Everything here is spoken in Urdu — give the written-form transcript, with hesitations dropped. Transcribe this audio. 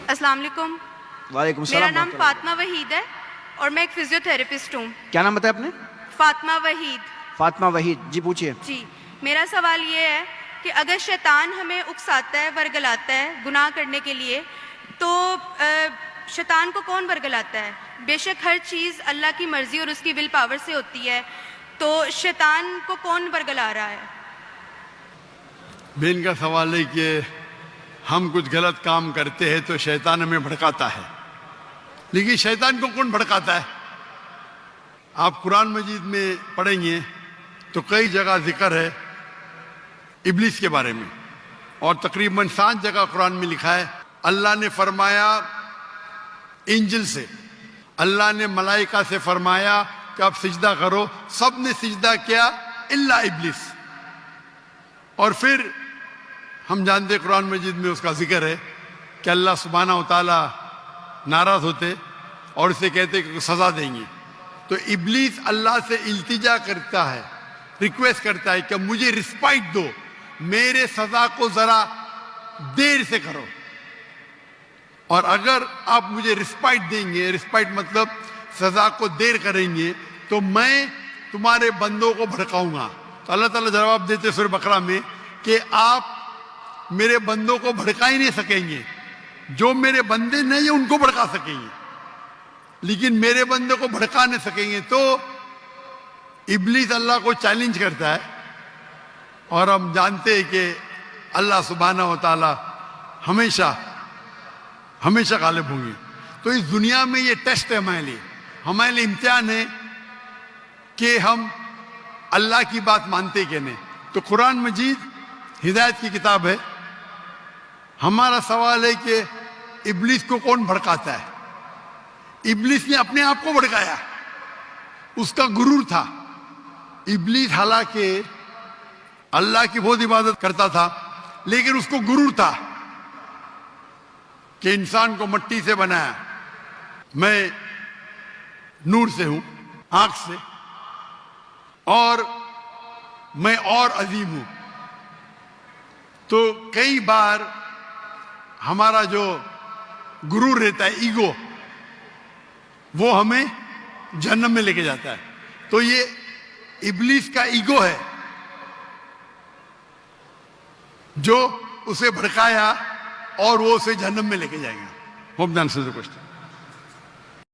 السلام علیکم. وعلیکم السلام. میرا نام فاطمہ وحید ہے اور میں ایک فزیو تھراپسٹ ہوں. کیا نام بتایا آپ نے؟ فاطمہ وحید. فاطمہ وحید. جی پوچھیے. جی میرا سوال یہ ہے کہ اگر شیطان ہمیں اکساتا ہے، ورگلاتا ہے گناہ کرنے کے لیے، تو شیطان کو کون ورگلاتا ہے؟ بے شک ہر چیز اللہ کی مرضی اور اس کی ول پاور سے ہوتی ہے، تو شیطان کو کون ورگلا رہا ہے؟ بہن کا سوال ہے کہ ہم کچھ غلط کام کرتے ہیں تو شیطان ہمیں بھڑکاتا ہے، لیکن شیطان کو کون بھڑکاتا ہے؟ آپ قرآن مجید میں پڑھیں گے تو کئی جگہ ذکر ہے ابلیس کے بارے میں، اور تقریباً 7 جگہ قرآن میں لکھا ہے. اللہ نے فرمایا انجل سے، اللہ نے ملائکہ سے فرمایا کہ آپ سجدہ کرو، سب نے سجدہ کیا الا ابلیس. اور پھر ہم جانتے قرآن مجید میں اس کا ذکر ہے کہ اللہ سبحانہ و تعالیٰ ناراض ہوتے اور اسے کہتے کہ سزا دیں گے. تو ابلیس اللہ سے التجا کرتا ہے، ریکویسٹ کرتا ہے کہ مجھے رسپائٹ دو، میرے سزا کو ذرا دیر سے کرو، اور اگر آپ مجھے رسپائٹ دیں گے، رسپائٹ مطلب سزا کو دیر کریں گے، تو میں تمہارے بندوں کو بھڑکاؤں گا. تو اللہ تعالیٰ جواب دیتے سورہ بقرہ میں کہ آپ میرے بندوں کو بھڑکا ہی نہیں سکیں گے، جو میرے بندے نہیں ان کو بھڑکا سکیں گے لیکن میرے بندے کو بھڑکا نہیں سکیں گے. تو ابلیس اللہ کو چیلنج کرتا ہے، اور ہم جانتے ہیں کہ اللہ سبحانہ و تعالی ہمیشہ غالب ہوں گے. تو اس دنیا میں یہ ٹیسٹ ہے ہمارے لیے امتحان ہے کہ ہم اللہ کی بات مانتے کہ نہیں. تو قرآن مجید ہدایت کی کتاب ہے. ہمارا سوال ہے کہ ابلیس کو کون بھڑکاتا ہے؟ ابلیس نے اپنے آپ کو بھڑکایا، اس کا غرور تھا. ابلیس حالانکہ اللہ کی بہت عبادت کرتا تھا، لیکن اس کو غرور تھا کہ انسان کو مٹی سے بنایا، میں نور سے ہوں، آنکھ سے، اور میں اور عظیم ہوں. تو کئی بار ہمارا جو غرور رہتا ہے، ایگو، وہ ہمیں جہنم میں لے کے جاتا ہے. تو یہ ابلیس کا ایگو ہے جو اسے بھڑکایا اور وہ اسے جہنم میں لے کے جائے گا. ہوپ دان سے کوشچن.